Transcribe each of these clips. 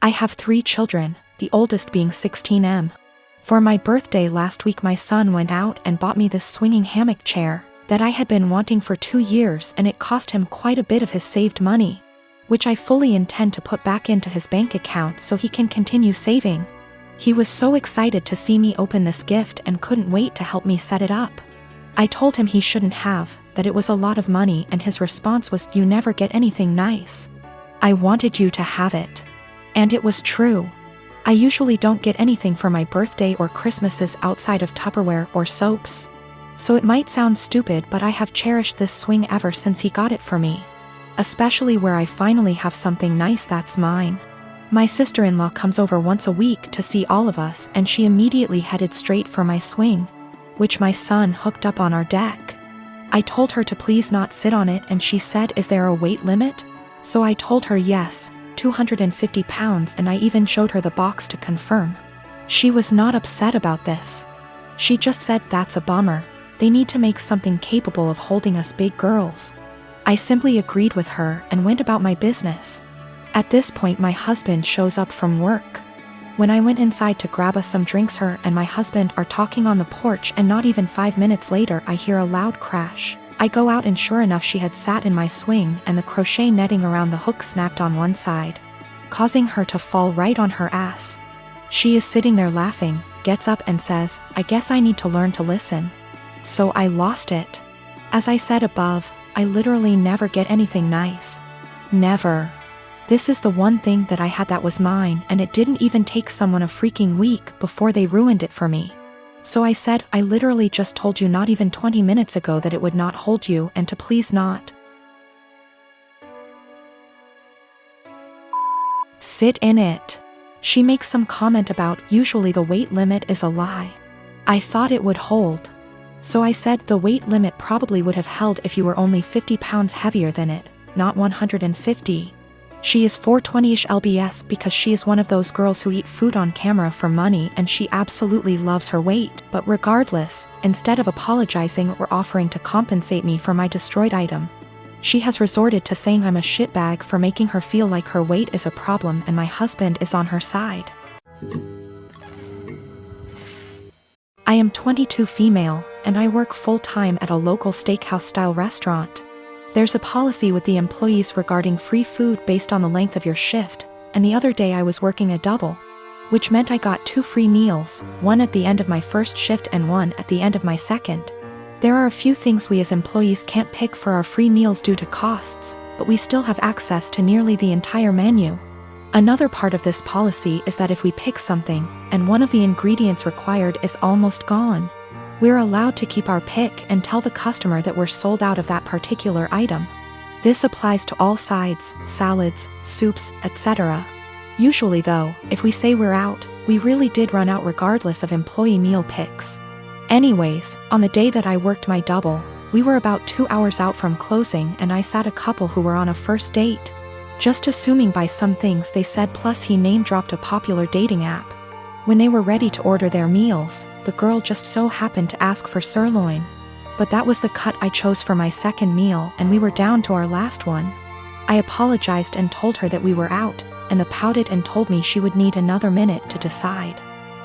I have 3 children, the oldest being 16M. For my birthday last week my son went out and bought me this swinging hammock chair that I had been wanting for 2 years, and it cost him quite a bit of his saved money, which I fully intend to put back into his bank account so he can continue saving. He was so excited to see me open this gift and couldn't wait to help me set it up. I told him he shouldn't have, that it was a lot of money, and his response was, "You never get anything nice. I wanted you to have it." And it was true. I usually don't get anything for my birthday or Christmases outside of Tupperware or soaps. So it might sound stupid, but I have cherished this swing ever since he got it for me. Especially where I finally have something nice that's mine. My sister-in-law comes over once a week to see all of us, and she immediately headed straight for my swing, which my son hooked up on our deck. I told her to please not sit on it, and she said, "Is there a weight limit?" So I told her yes, 250 pounds, and I even showed her the box to confirm. She was not upset about this. She just said, "That's a bummer. They need to make something capable of holding us big girls." I simply agreed with her and went about my business. At this point my husband shows up from work. When I went inside to grab us some drinks, her and my husband are talking on the porch, and not even 5 minutes later I hear a loud crash. I go out, and sure enough she had sat in my swing, and the crochet netting around the hook snapped on one side, causing her to fall right on her ass. She is sitting there laughing, gets up and says, "I guess I need to learn to listen." So I lost it. As I said above, I literally never get anything nice. Never. This is the one thing that I had that was mine, and it didn't even take someone a freaking week before they ruined it for me. So I said, "I literally just told you not even 20 minutes ago that it would not hold you, and to please not sit in it." She makes some comment about, "Usually the weight limit is a lie. I thought it would hold." So I said, "The weight limit probably would have held if you were only 50 pounds heavier than it, not 150. She is 420-ish lbs because she is one of those girls who eat food on camera for money, and she absolutely loves her weight. But regardless, instead of apologizing or offering to compensate me for my destroyed item, she has resorted to saying I'm a shitbag for making her feel like her weight is a problem and my husband is on her side. I am 22, female, and I work full-time at a local steakhouse-style restaurant. There's a policy with the employees regarding free food based on the length of your shift, and the other day I was working a double, which meant I got 2 free meals, one at the end of my first shift and one at the end of my second. There are a few things we as employees can't pick for our free meals due to costs, but we still have access to nearly the entire menu. Another part of this policy is that if we pick something, and one of the ingredients required is almost gone, we're allowed to keep our pick and tell the customer that we're sold out of that particular item. This applies to all sides, salads, soups, etc. Usually though, if we say we're out, we really did run out regardless of employee meal picks. Anyways, on the day that I worked my double, we were about 2 hours out from closing, and I sat a couple who were on a first date. Just assuming by some things they said, plus he name-dropped a popular dating app. When they were ready to order their meals, the girl just so happened to ask for sirloin. But that was the cut I chose for my second meal, and we were down to our last one. I apologized and told her that we were out, and the pouted and told me she would need another minute to decide.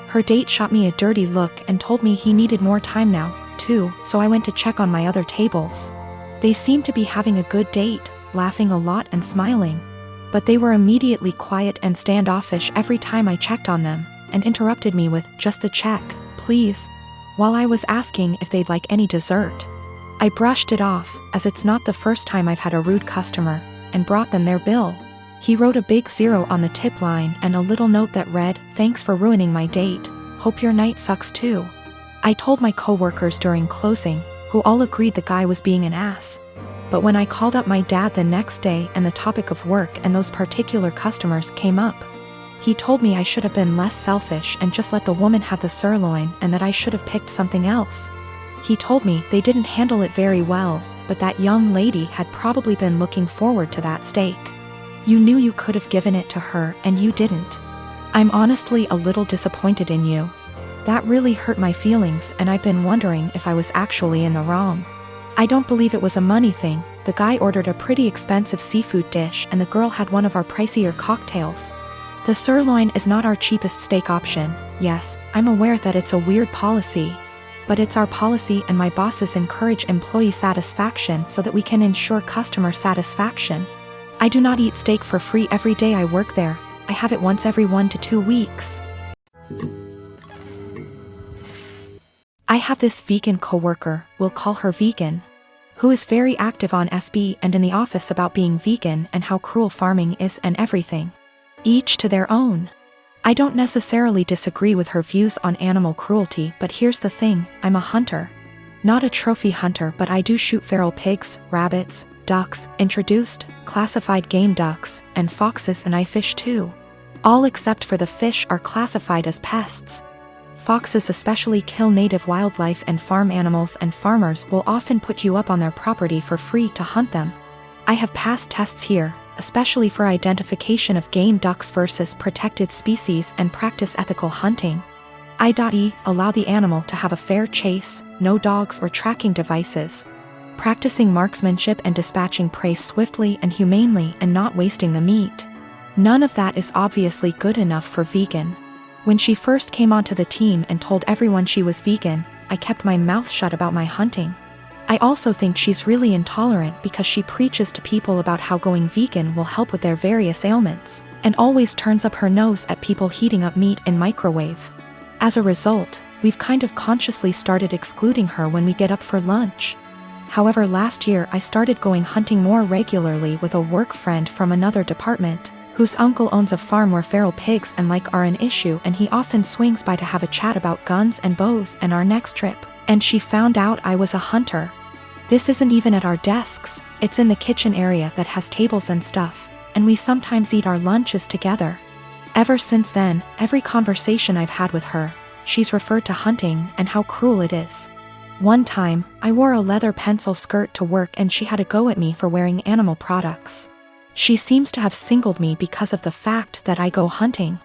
Her date shot me a dirty look and told me he needed more time now, too, so I went to check on my other tables. They seemed to be having a good date, laughing a lot and smiling. But they were immediately quiet and standoffish every time I checked on them, and interrupted me with, "Just the check, please," while I was asking if they'd like any dessert. I brushed it off, as it's not the first time I've had a rude customer, and brought them their bill. He wrote a big 0 on the tip line and a little note that read, "Thanks for ruining my date. Hope your night sucks too." I told my co-workers during closing, who all agreed the guy was being an ass. But when I called up my dad the next day and the topic of work and those particular customers came up, he told me I should have been less selfish and just let the woman have the sirloin, and that I should have picked something else. He told me they didn't handle it very well, but that young lady had probably been looking forward to that steak. You knew you could have given it to her and you didn't. I'm honestly a little disappointed in you. That really hurt my feelings, and I've been wondering if I was actually in the wrong. I don't believe it was a money thing. The guy ordered a pretty expensive seafood dish and the girl had one of our pricier cocktails. The sirloin is not our cheapest steak option. Yes, I'm aware that it's a weird policy. But it's our policy, and my bosses encourage employee satisfaction so that we can ensure customer satisfaction. I do not eat steak for free every day I work there. I have it once every 1 to 2 weeks. I have this vegan coworker, we'll call her Vegan, who is very active on FB and in the office about being vegan and how cruel farming is and everything. Each to their own. I don't necessarily disagree with her views on animal cruelty, but here's the thing, I'm a hunter. Not a trophy hunter, but I do shoot feral pigs, rabbits, ducks, introduced, classified game ducks, and foxes, and I fish too. All except for the fish are classified as pests. Foxes especially kill native wildlife and farm animals, and farmers will often put you up on their property for free to hunt them. I have passed tests here, especially for identification of game ducks versus protected species, and practice ethical hunting. I.e. allow the animal to have a fair chase, no dogs or tracking devices. Practicing marksmanship and dispatching prey swiftly and humanely and not wasting the meat. None of that is obviously good enough for Vegan. When she first came onto the team and told everyone she was vegan, I kept my mouth shut about my hunting. I also think she's really intolerant because she preaches to people about how going vegan will help with their various ailments, and always turns up her nose at people heating up meat in microwave. As a result, we've kind of consciously started excluding her when we get up for lunch. However, last year I started going hunting more regularly with a work friend from another department, whose uncle owns a farm where feral pigs and like are an issue, and he often swings by to have a chat about guns and bows and our next trip. And she found out I was a hunter. This isn't even at our desks, it's in the kitchen area that has tables and stuff, and we sometimes eat our lunches together. Ever since then, every conversation I've had with her, she's referred to hunting and how cruel it is. One time, I wore a leather pencil skirt to work and she had a go at me for wearing animal products. She seems to have singled me because of the fact that I go hunting.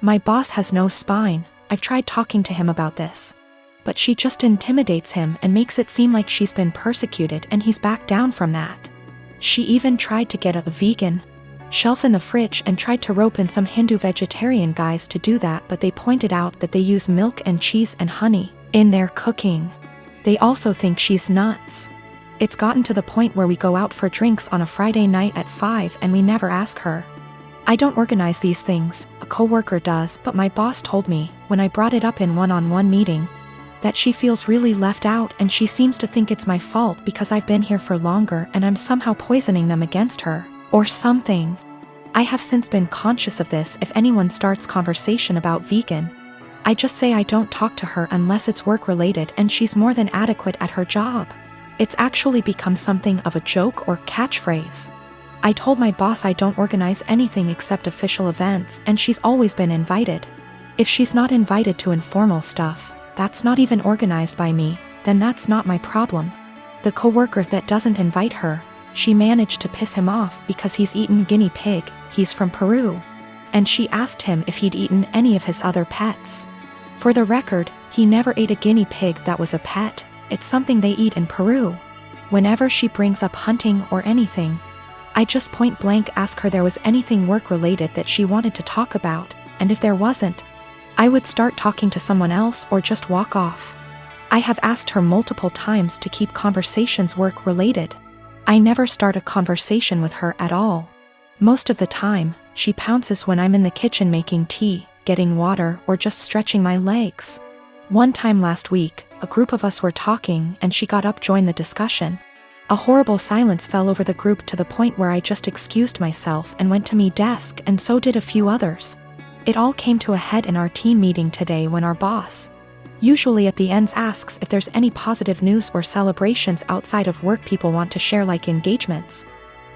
My boss has no spine. I've tried talking to him about this. But she just intimidates him and makes it seem like she's been persecuted, and he's backed down from that. She even tried to get a vegan shelf in the fridge and tried to rope in some Hindu vegetarian guys to do that, but they pointed out that they use milk and cheese and honey in their cooking. They also think she's nuts. It's gotten to the point where we go out for drinks on a Friday night at 5 and we never ask her. I don't organize these things, a coworker does, but my boss told me, when I brought it up in one-on-one meeting, that she feels really left out and she seems to think it's my fault because I've been here for longer and I'm somehow poisoning them against her, or something. I have since been conscious of this. If anyone starts conversation about vegan, I just say I don't talk to her unless it's work-related and she's more than adequate at her job. It's actually become something of a joke or catchphrase. I told my boss I don't organize anything except official events, and she's always been invited. If she's not invited to informal stuff, that's not even organized by me, then that's not my problem. The coworker that doesn't invite her, she managed to piss him off because he's eaten guinea pig. He's from Peru. And she asked him if he'd eaten any of his other pets. For the record, he never ate a guinea pig that was a pet. It's something they eat in Peru. Whenever she brings up hunting or anything, I just point blank ask her there was anything work-related that she wanted to talk about, and if there wasn't, I would start talking to someone else or just walk off. I have asked her multiple times to keep conversations work-related. I never start a conversation with her at all. Most of the time, she pounces when I'm in the kitchen making tea, getting water, or just stretching my legs. One time last week, a group of us were talking and she got up to join the discussion. A horrible silence fell over the group to the point where I just excused myself and went to my desk, and so did a few others. It all came to a head in our team meeting today when our boss, usually at the ends, asks if there's any positive news or celebrations outside of work people want to share, like engagements,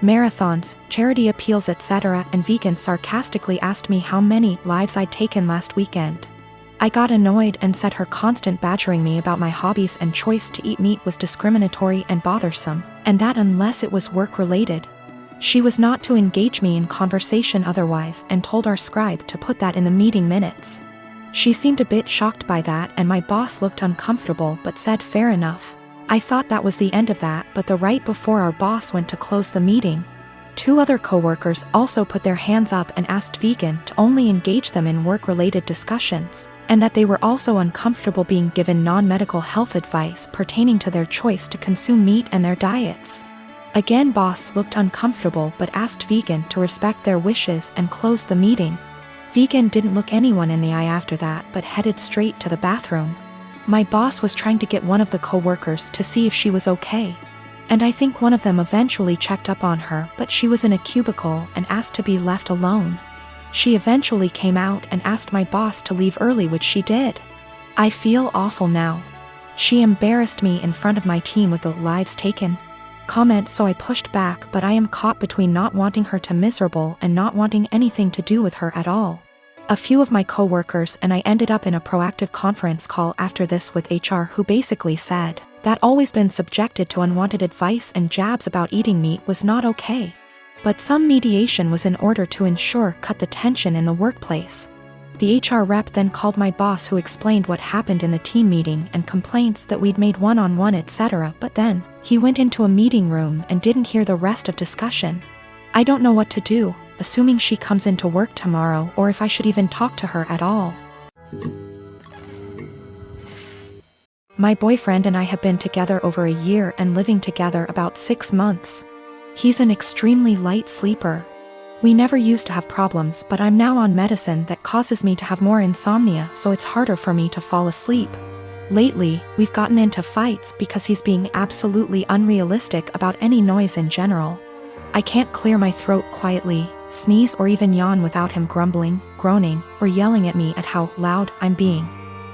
marathons, charity appeals, etc., and Vegan sarcastically asked me how many lives I'd taken last weekend. I got annoyed and said her constant badgering me about my hobbies and choice to eat meat was discriminatory and bothersome, and that unless it was work-related, she was not to engage me in conversation otherwise, and told our scribe to put that in the meeting minutes. She seemed a bit shocked by that, and my boss looked uncomfortable but said fair enough. I thought that was the end of that, but right before our boss went to close the meeting, 2 other coworkers also put their hands up and asked Vegan to only engage them in work-related discussions, and that they were also uncomfortable being given non-medical health advice pertaining to their choice to consume meat and their diets. Again, boss looked uncomfortable but asked Vegan to respect their wishes and closed the meeting. Vegan didn't look anyone in the eye after that but headed straight to the bathroom. My boss was trying to get one of the coworkers to see if she was okay. And I think one of them eventually checked up on her, but she was in a cubicle and asked to be left alone. She eventually came out and asked my boss to leave early, which she did. I feel awful now. She embarrassed me in front of my team with the "lives taken" comment, so I pushed back, but I am caught between not wanting her to miserable and not wanting anything to do with her at all. A few of my coworkers and I ended up in a proactive conference call after this with HR, who basically said that always been subjected to unwanted advice and jabs about eating meat was not okay. But some mediation was in order to cut the tension in the workplace. The HR rep then called my boss, who explained what happened in the team meeting and complaints that we'd made one-on-one etc., but then he went into a meeting room and didn't hear the rest of discussion. I don't know what to do, assuming she comes into work tomorrow, or if I should even talk to her at all. My boyfriend and I have been together over a year and living together about 6 months. He's an extremely light sleeper. We never used to have problems, but I'm now on medicine that causes me to have more insomnia, so it's harder for me to fall asleep. Lately, we've gotten into fights because he's being absolutely unrealistic about any noise in general. I can't clear my throat quietly, sneeze, or even yawn without him grumbling, groaning, or yelling at me at how loud I'm being.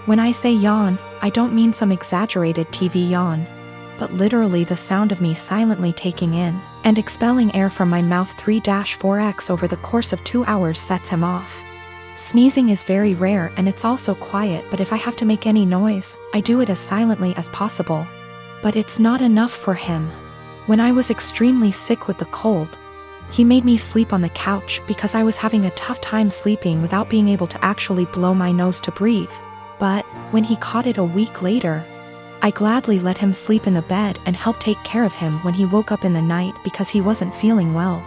When I say yawn, I don't mean some exaggerated TV yawn, but literally the sound of me silently taking in and expelling air from my mouth 3-4x over the course of 2 hours sets him off. Sneezing is very rare and it's also quiet, but if I have to make any noise, I do it as silently as possible. But it's not enough for him. When I was extremely sick with the cold, he made me sleep on the couch because I was having a tough time sleeping without being able to actually blow my nose to breathe. But when he caught it a week later, I gladly let him sleep in the bed and helped take care of him when he woke up in the night because he wasn't feeling well.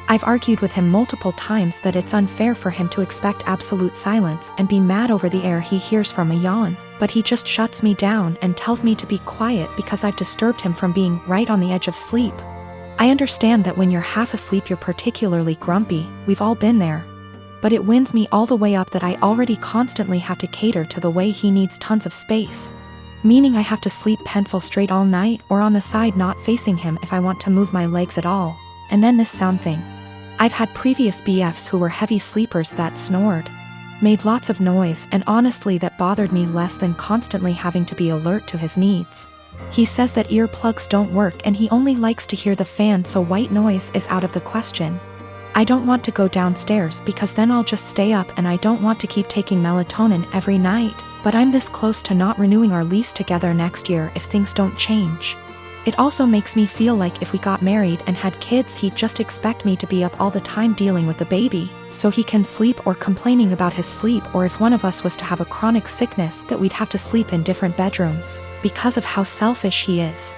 I've argued with him multiple times that it's unfair for him to expect absolute silence and be mad over the air he hears from a yawn, but he just shuts me down and tells me to be quiet because I've disturbed him from being right on the edge of sleep. I understand that when you're half asleep you're particularly grumpy, we've all been there. But it winds me all the way up that I already constantly have to cater to the way he needs tons of space. Meaning I have to sleep pencil straight all night or on the side not facing him if I want to move my legs at all. And then this sound thing. I've had previous BFs who were heavy sleepers that snored, made lots of noise, and honestly that bothered me less than constantly having to be alert to his needs. He says that earplugs don't work and he only likes to hear the fan, so white noise is out of the question. I don't want to go downstairs because then I'll just stay up, and I don't want to keep taking melatonin every night, but I'm this close to not renewing our lease together next year if things don't change. It also makes me feel like if we got married and had kids he'd just expect me to be up all the time dealing with the baby, so he can sleep, or complaining about his sleep, or if one of us was to have a chronic sickness that we'd have to sleep in different bedrooms, because of how selfish he is.